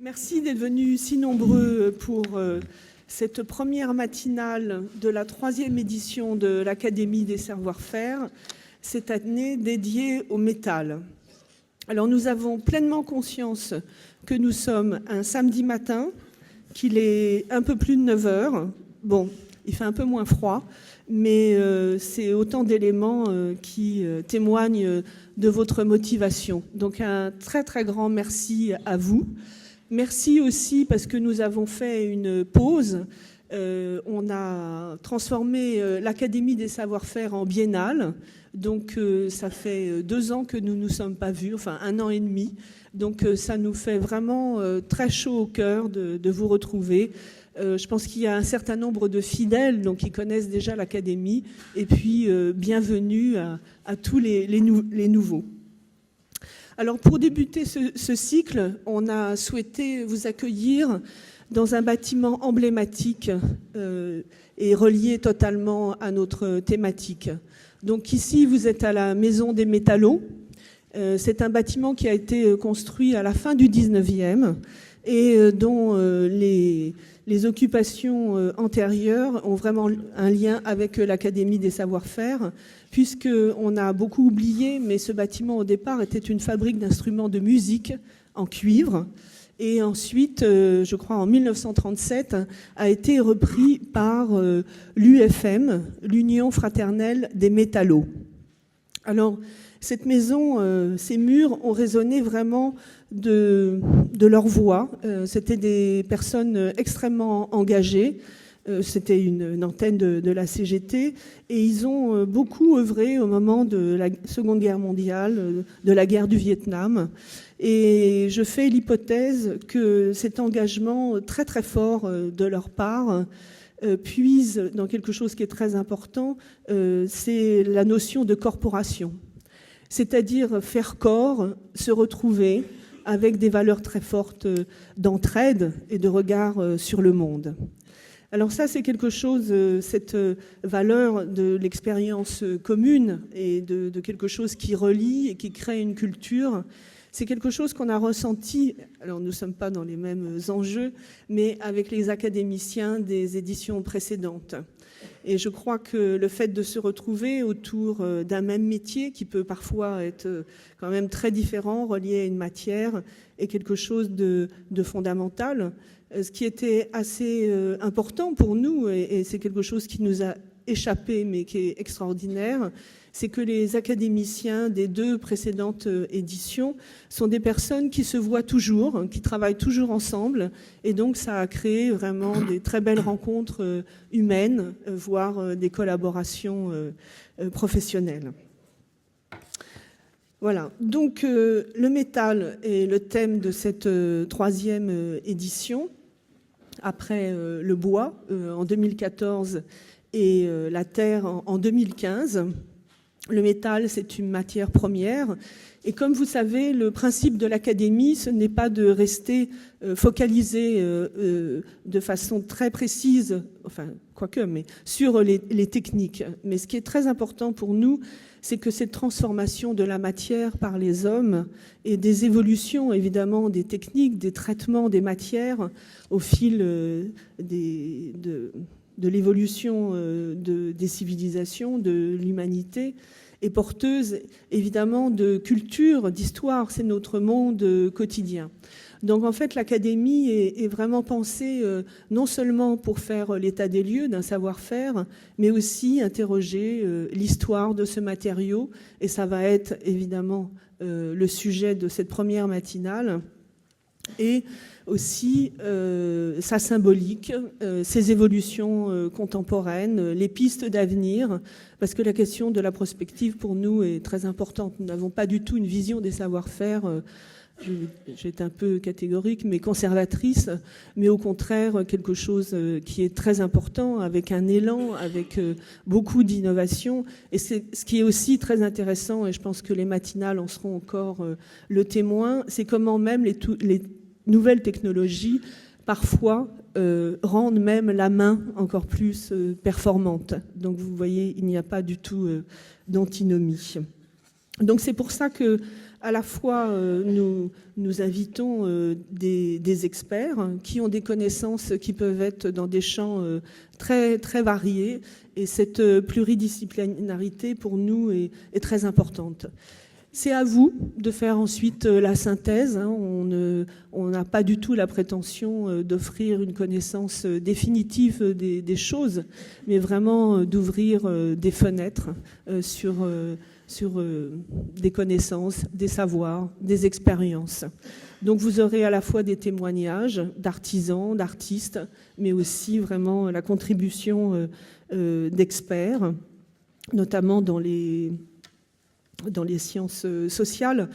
Merci d'être venus si nombreux pour cette première matinale de la 3e édition de l'Académie des savoir-faire, cette année dédiée au métal. Alors nous avons pleinement conscience que nous sommes un samedi matin, qu'il est un peu plus de 9 heures. Bon, il fait un peu moins froid, mais c'est autant d'éléments qui témoignent de votre motivation. Donc un très très grand merci à vous. Merci aussi parce que nous avons fait une pause. On a transformé l'Académie des savoir-faire en biennale. Donc ça fait 2 ans que nous ne nous sommes pas vus, enfin 1 an et demi. Donc ça nous fait vraiment très chaud au cœur de vous retrouver. Je pense qu'il y a un certain nombre de fidèles donc, qui connaissent déjà l'Académie. Et puis bienvenue à tous les nouveaux. Alors pour débuter ce cycle, on a souhaité vous accueillir dans un bâtiment emblématique et relié totalement à notre thématique. Donc ici, vous êtes à la Maison des Métallos. C'est un bâtiment qui a été construit à la fin du 19e et dont les occupations antérieures ont vraiment un lien avec l'Académie des savoir-faire, puisqu'on a beaucoup oublié, mais ce bâtiment au départ était une fabrique d'instruments de musique en cuivre. Et ensuite, je crois en 1937, a été repris par l'UFM, l'Union fraternelle des métallos. Alors, cette maison, ces murs ont résonné vraiment de leur voix. C'était des personnes extrêmement engagées. C'était une antenne de la CGT et ils ont beaucoup œuvré au moment de la Seconde Guerre mondiale, de la guerre du Vietnam. Et je fais l'hypothèse que cet engagement très très fort de leur part puise dans quelque chose qui est très important, c'est la notion de corporation. C'est-à-dire faire corps, se retrouver avec des valeurs très fortes d'entraide et de regard sur le monde. Alors ça, c'est quelque chose, cette valeur de l'expérience commune et de quelque chose qui relie et qui crée une culture, c'est quelque chose qu'on a ressenti, alors nous ne sommes pas dans les mêmes enjeux, mais avec les académiciens des éditions précédentes. Et je crois que le fait de se retrouver autour d'un même métier, qui peut parfois être quand même très différent, relié à une matière, est quelque chose de fondamental. Ce qui était assez important pour nous, et c'est quelque chose qui nous a échappé, mais qui est extraordinaire, c'est que les académiciens des 2 précédentes éditions sont des personnes qui se voient toujours, qui travaillent toujours ensemble, et donc ça a créé vraiment des très belles rencontres humaines, voire des collaborations professionnelles. Voilà, donc le métal est le thème de cette 3e édition, après le bois en 2014 et la terre en 2015. Le métal, c'est une matière première. Et comme vous savez, le principe de l'Académie, ce n'est pas de rester focalisé de façon très précise, enfin, quoique, mais sur les techniques. Mais ce qui est très important pour nous, c'est que cette transformation de la matière par les hommes et des évolutions, évidemment, des techniques, des traitements des matières au fil de l'évolution des civilisations, de l'humanité, est porteuse évidemment de culture, d'histoire. C'est notre monde quotidien. Donc en fait, l'Académie est vraiment pensée non seulement pour faire l'état des lieux d'un savoir-faire, mais aussi interroger l'histoire de ce matériau. Et ça va être évidemment le sujet de cette première matinale. Et aussi sa symbolique, ses évolutions contemporaines, les pistes d'avenir, parce que la question de la prospective pour nous est très importante. Nous n'avons pas du tout une vision des savoir-faire, j'ai un peu catégorique, mais conservatrice, mais au contraire quelque chose qui est très important, avec un élan, avec beaucoup d'innovation. Et c'est ce qui est aussi très intéressant, et je pense que les matinales en seront encore le témoin, c'est comment même les nouvelles technologies, parfois, rendent même la main encore plus performante. Donc vous voyez, il n'y a pas du tout d'antinomie. Donc c'est pour ça que à la fois, nous invitons des experts qui ont des connaissances qui peuvent être dans des champs très, très variés. Et cette pluridisciplinarité, pour nous, est très importante. C'est à vous de faire ensuite la synthèse. On n'a pas du tout la prétention d'offrir une connaissance définitive des choses, mais vraiment d'ouvrir des fenêtres sur des connaissances, des savoirs, des expériences. Donc vous aurez à la fois des témoignages d'artisans, d'artistes, mais aussi vraiment la contribution d'experts, notamment dans les sciences sociales.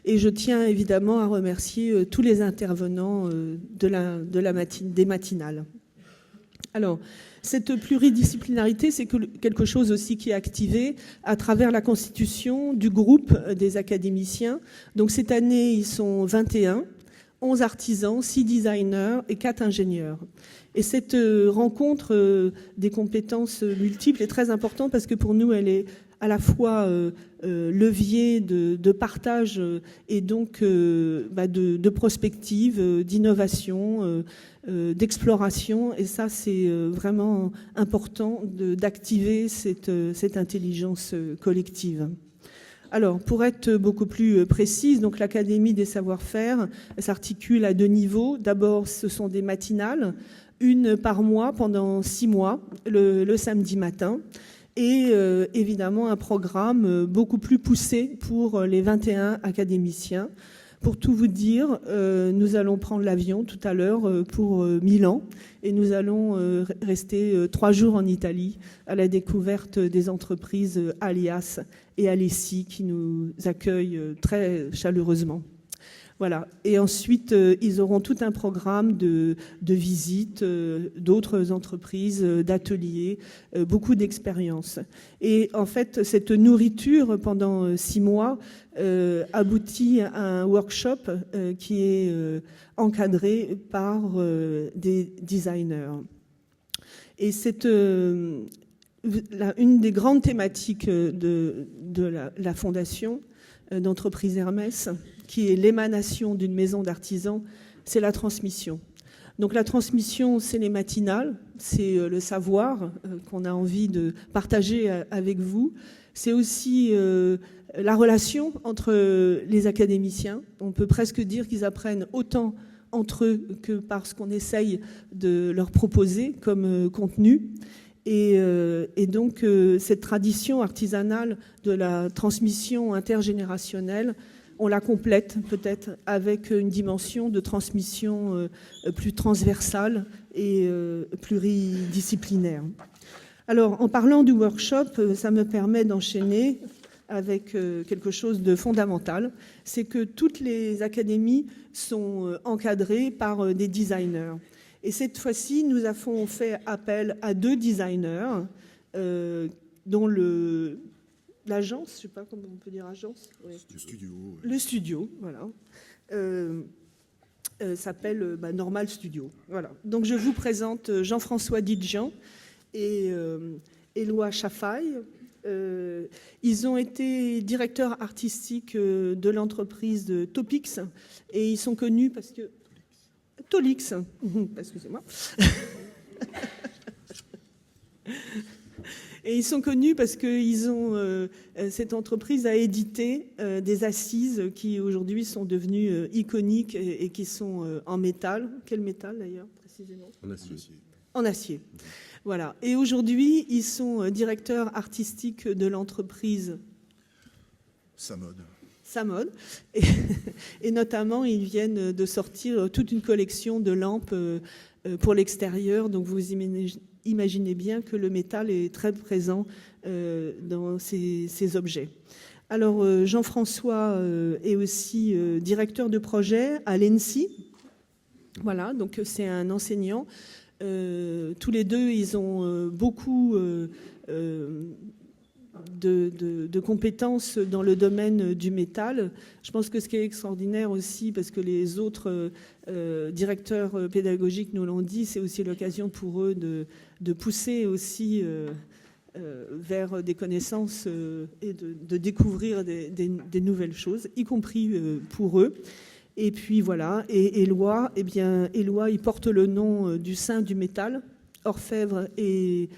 Et je tiens évidemment à remercier tous les intervenants des matinales. Alors, cette pluridisciplinarité, c'est quelque chose aussi qui est activé à travers la constitution du groupe des académiciens. Donc cette année, ils sont 21, 11 artisans, 6 designers et 4 ingénieurs. Et cette rencontre des compétences multiples est très importante parce que pour nous, elle est à la fois levier de partage et donc de prospective, d'innovation, d'exploration. Et ça, c'est vraiment important d'activer cette intelligence collective. Alors, pour être beaucoup plus précise, donc l'Académie des savoir-faire s'articule à 2 niveaux. D'abord, ce sont des matinales, une par mois pendant 6 mois, le samedi matin. Et évidemment un programme beaucoup plus poussé pour les 21 académiciens. Pour tout vous dire, nous allons prendre l'avion tout à l'heure pour Milan et nous allons rester 3 jours en Italie à la découverte des entreprises Alias et Alessi qui nous accueillent très chaleureusement. Voilà. Et ensuite, ils auront tout un programme de visites d'autres entreprises, d'ateliers, beaucoup d'expériences. Et en fait, cette nourriture pendant 6 mois aboutit à un workshop qui est encadré par des designers. Et c'est une des grandes thématiques de la fondation d'entreprise Hermès, qui est l'émanation d'une maison d'artisans, c'est la transmission. Donc la transmission, c'est les matinales, c'est le savoir qu'on a envie de partager avec vous. C'est aussi la relation entre les académiciens. On peut presque dire qu'ils apprennent autant entre eux que par ce qu'on essaye de leur proposer comme contenu. Et donc cette tradition artisanale de la transmission intergénérationnelle, on la complète peut-être avec une dimension de transmission plus transversale et pluridisciplinaire. Alors, en parlant du workshop, ça me permet d'enchaîner avec quelque chose de fondamental. C'est que toutes les académies sont encadrées par des designers. Et cette fois-ci, nous avons fait appel à 2 designers dont l'agence, je ne sais pas comment on peut dire agence. Ouais. Le studio, voilà. S'appelle Normal Studio. Voilà. Donc je vous présente Jean-François Didjian et Éloi Chafaille. Ils ont été directeurs artistiques de l'entreprise de Topix et ils sont connus parce que... Tolix, excusez-moi. Et ils sont connus parce que cette entreprise a édité des assises qui aujourd'hui sont devenues iconiques et qui sont en métal. Quel métal d'ailleurs précisément ? En acier. En acier. Voilà. Et aujourd'hui, ils sont directeurs artistiques de l'entreprise Samod. Et notamment, ils viennent de sortir toute une collection de lampes pour l'extérieur. Donc vous imaginez bien que le métal est très présent dans ces objets. Alors Jean-François est aussi directeur de projet à l'ENSI. Voilà, donc c'est un enseignant. Tous les deux, ils ont beaucoup de compétences dans le domaine du métal. Je pense que ce qui est extraordinaire aussi, parce que les autres directeurs pédagogiques nous l'ont dit, c'est aussi l'occasion pour eux de pousser aussi vers des connaissances et de découvrir des nouvelles choses, y compris pour eux. Et puis voilà, et Éloi, eh bien, Éloi, il porte le nom du saint du métal, orfèvre et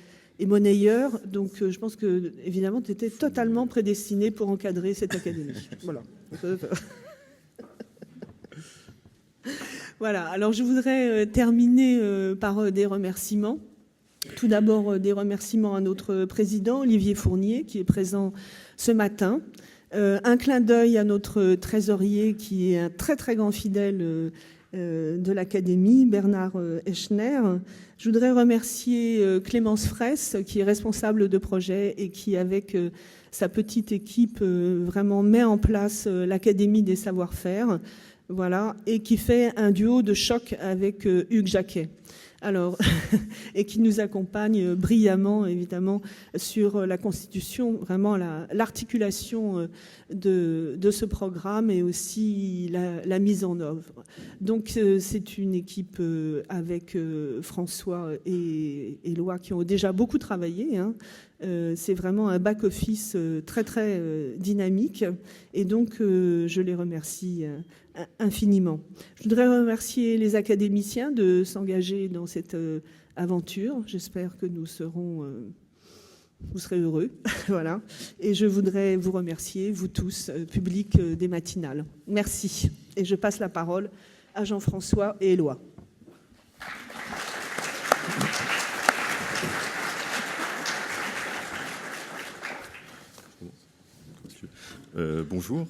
monnayeur. Donc je pense que, évidemment, tu étais totalement prédestiné pour encadrer cette académie. Voilà. Voilà, alors je voudrais terminer par des remerciements. Tout d'abord, des remerciements à notre président, Olivier Fournier, qui est présent ce matin. Un clin d'œil à notre trésorier, qui est un très très grand fidèle de l'Académie, Bernard Echner. Je voudrais remercier Clémence Fraisse, qui est responsable de projet et qui, avec sa petite équipe, vraiment met en place l'Académie des savoir-faire, voilà, et qui fait un duo de choc avec Hugues Jacquet. Alors, et qui nous accompagne brillamment, évidemment, sur la constitution, vraiment l'articulation de ce programme et aussi la mise en œuvre. Donc, c'est une équipe avec François et Éloi qui ont déjà beaucoup travaillé, hein. C'est vraiment un back-office très, très dynamique. Et donc, je les remercie infiniment. Je voudrais remercier les académiciens de s'engager dans cette aventure. J'espère que vous serez heureux. Voilà. Et je voudrais vous remercier, vous tous, public des matinales. Merci. Et je passe la parole à Jean-François et Éloi. Bonjour.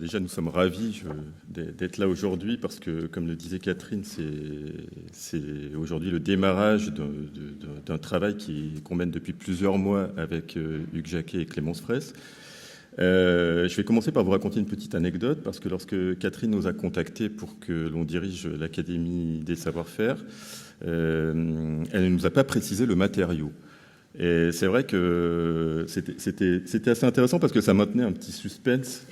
Déjà, nous sommes ravis d'être là aujourd'hui parce que, comme le disait Catherine, c'est aujourd'hui le démarrage d'un travail qu'on mène depuis plusieurs mois avec Hugues Jacquet et Clémence Fraisse. Je vais commencer par vous raconter une petite anecdote parce que lorsque Catherine nous a contactés pour que l'on dirige l'Académie des savoir-faire, elle ne nous a pas précisé le matériau. Et c'est vrai que c'était assez intéressant parce que ça maintenait un petit suspense.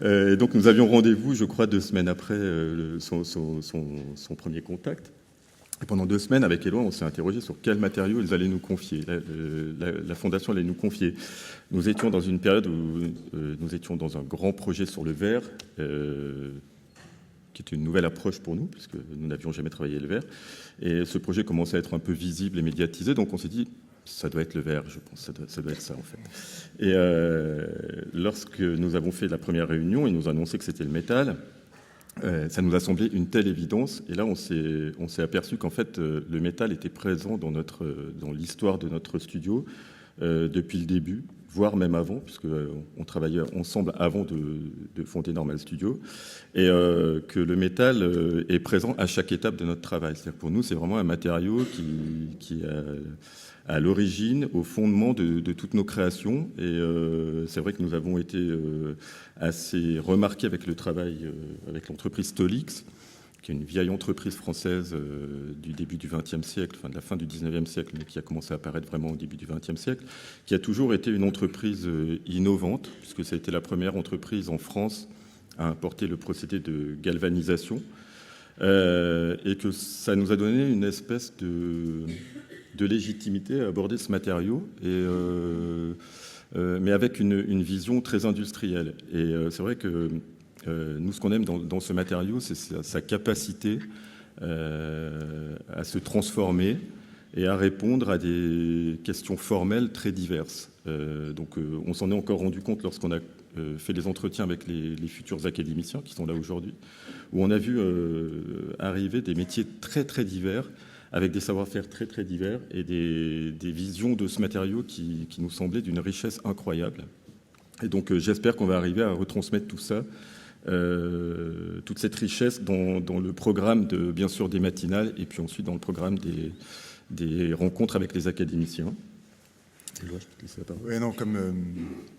Et donc nous avions rendez-vous, je crois, 2 semaines après son premier contact. Et pendant 2 semaines, avec Éloi, on s'est interrogé sur quels matériaux ils allaient nous confier. La Fondation allait nous confier. Nous étions dans une période où nous étions dans un grand projet sur le verre, qui était une nouvelle approche pour nous, puisque nous n'avions jamais travaillé le verre. Et ce projet commençait à être un peu visible et médiatisé, donc on s'est dit, ça doit être le verre, je pense, ça doit être ça en fait. Et lorsque nous avons fait la première réunion, ils nous ont annoncé que c'était le métal. Ça nous a semblé une telle évidence, et là on s'est aperçu qu'en fait le métal était présent dans l'histoire de notre studio depuis le début, voire même avant, puisqu'on travaillait ensemble avant de fonder Normal Studio, et que le métal est présent à chaque étape de notre travail. C'est-à-dire que pour nous, c'est vraiment un matériau qui est à l'origine, au fondement de toutes nos créations. Et c'est vrai que nous avons été assez remarqués avec le travail avec l'entreprise Stolix, qui est une vieille entreprise française du début du XXe siècle, enfin de la fin du XIXe siècle, mais qui a commencé à apparaître vraiment au début du XXe siècle, qui a toujours été une entreprise innovante, puisque ça a été la première entreprise en France à importer le procédé de galvanisation, et que ça nous a donné une espèce de légitimité à aborder ce matériau, mais avec une vision très industrielle. Et c'est vrai que nous, ce qu'on aime dans ce matériau, c'est sa capacité à se transformer et à répondre à des questions formelles très diverses. Donc on s'en est encore rendu compte lorsqu'on a fait les entretiens avec les futurs académiciens qui sont là aujourd'hui, où on a vu arriver des métiers très très divers, avec des savoir-faire très très divers et des visions de ce matériau qui nous semblaient d'une richesse incroyable. Et donc j'espère qu'on va arriver à retransmettre tout ça, toute cette richesse dans le programme bien sûr des matinales et puis ensuite dans le programme des rencontres avec les académiciens. Éloi, je te laisse la parole. Oui, non,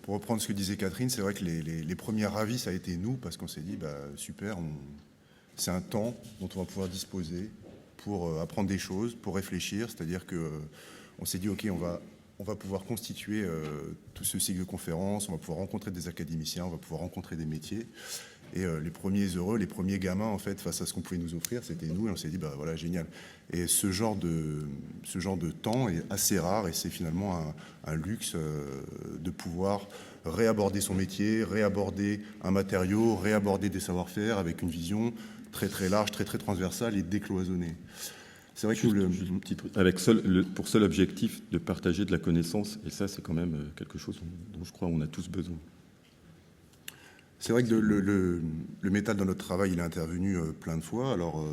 pour reprendre ce que disait Catherine, c'est vrai que les premiers ravis, ça a été nous, parce qu'on s'est dit, super, c'est un temps dont on va pouvoir disposer pour apprendre des choses, pour réfléchir, c'est-à-dire qu'on s'est dit, OK, on va pouvoir constituer tout ce cycle de conférences, on va pouvoir rencontrer des académiciens, on va pouvoir rencontrer des métiers. Et les premiers heureux, les premiers gamins, en fait, face à ce qu'on pouvait nous offrir, c'était nous. Et on s'est dit, bah voilà, génial. Et ce genre de temps est assez rare. Et c'est finalement un luxe de pouvoir réaborder son métier, réaborder un matériau, réaborder des savoir-faire avec une vision très très large, très très transversale et décloisonnée. C'est vrai que avec pour seul objectif de partager de la connaissance. Et ça, c'est quand même quelque chose dont je crois on a tous besoin. C'est vrai que le métal dans notre travail, il est intervenu plein de fois. Alors,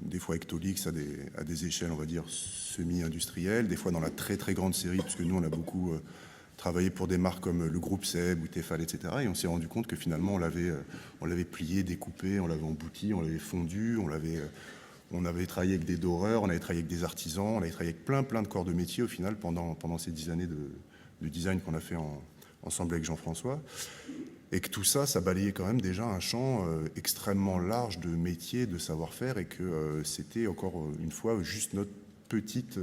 des fois avec Tolix à des échelles, on va dire, semi-industrielles, des fois dans la très très grande série, puisque nous, on a beaucoup travaillé pour des marques comme le groupe Seb ou Tefal, etc. Et on s'est rendu compte que finalement, on l'avait plié, découpé, on l'avait embouti, on l'avait fondu, on avait travaillé avec des doreurs, on avait travaillé avec des artisans, on avait travaillé avec plein de corps de métier au final pendant ces 10 années de design qu'on a fait ensemble avec Jean-François. Et que tout ça, ça balayait quand même déjà un champ extrêmement large de métiers, de savoir-faire, et que c'était encore une fois juste notre petite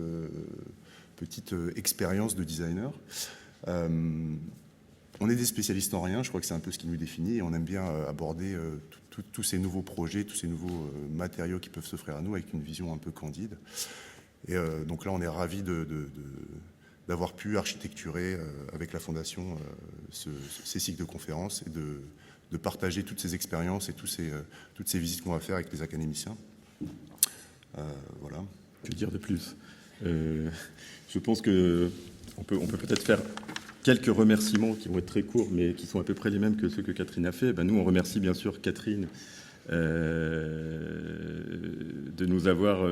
expérience de designer. On est des spécialistes en rien, je crois que c'est un peu ce qui nous définit, et on aime bien aborder tous ces nouveaux projets, tous ces nouveaux matériaux qui peuvent s'offrir à nous avec une vision un peu candide. Et donc là, on est ravis d'avoir pu architecturer avec la Fondation ces cycles de conférences et de partager toutes ces expériences et toutes ces visites qu'on va faire avec les académiciens. Voilà. Que dire de plus je pense qu'on peut peut-être faire quelques remerciements qui vont être très courts, mais qui sont à peu près les mêmes que ceux que Catherine a fait. Nous, on remercie bien sûr Catherine de nous avoir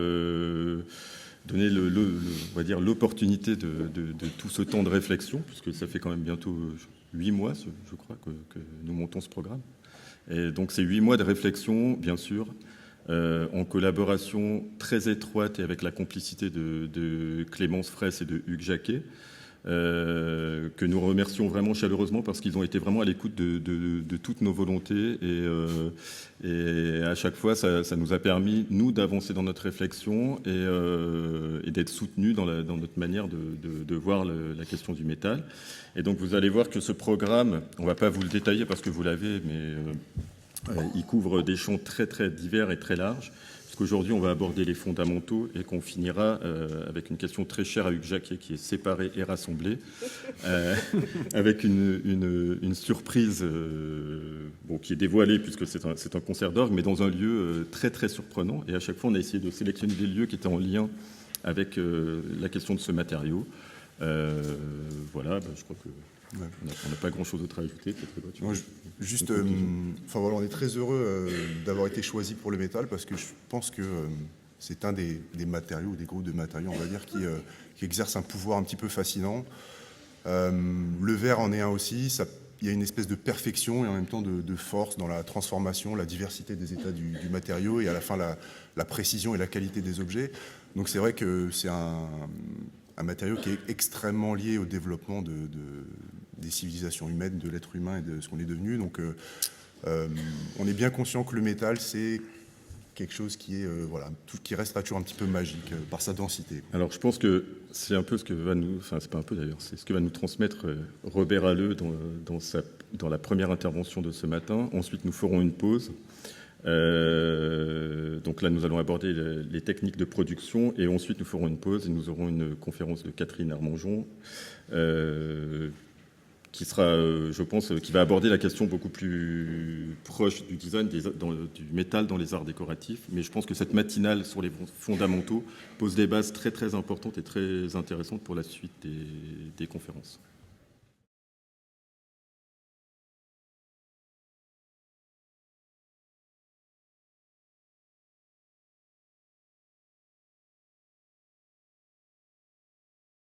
donné on va dire, l'opportunité de tout ce temps de réflexion, puisque ça fait quand même bientôt 8 mois, je crois, que nous montons ce programme. Et donc ces 8 mois de réflexion, bien sûr, en collaboration très étroite et avec la complicité de Clémence Fraisse et de Hugues Jacquet, que nous remercions vraiment chaleureusement parce qu'ils ont été vraiment à l'écoute de toutes nos volontés et à chaque fois ça nous a permis, nous, d'avancer dans notre réflexion et d'être soutenus dans notre manière de voir la question du métal. Et donc vous allez voir que ce programme, on ne va pas vous le détailler parce que vous l'avez, mais il couvre des champs très très divers et très larges. Qu'aujourd'hui, on va aborder les fondamentaux et qu'on finira avec une question très chère à Hugues Jacquet qui est séparée et rassemblée, avec une surprise qui est dévoilée puisque c'est un concert d'orgue, mais dans un lieu très très surprenant. Et à chaque fois, on a essayé de sélectionner des lieux qui étaient en lien avec la question de ce matériau. Voilà, je crois que... Ouais. On n'a pas grand-chose d'autre à ajouter. Juste, on est très heureux d'avoir été choisi pour le métal parce que je pense que c'est un des matériaux, des groupes de matériaux, on va dire, qui exerce un pouvoir un petit peu fascinant. Le verre en est un aussi. Il y a une espèce de perfection et en même temps de force dans la transformation, la diversité des états du matériau et à la fin la précision et la qualité des objets. Donc c'est vrai que c'est un matériau qui est extrêmement lié au développement des civilisations humaines, de l'être humain et de ce qu'on est devenu. Donc on est bien conscient que le métal, c'est quelque chose qui est qui restera toujours un petit peu magique par sa densité. Alors je pense que c'est un peu ce que va nous... Enfin, c'est pas un peu d'ailleurs, c'est ce que va nous transmettre Robert Halleux dans la première intervention de ce matin. Ensuite, nous ferons une pause. Donc là, nous allons aborder les techniques de production et ensuite nous ferons une pause et nous aurons une conférence de Catherine Armangeon qui sera, je pense, qui va aborder la question beaucoup plus proche du design, du métal dans les arts décoratifs. Mais je pense que cette matinale sur les fondamentaux pose des bases très très importantes et très intéressantes pour la suite des conférences.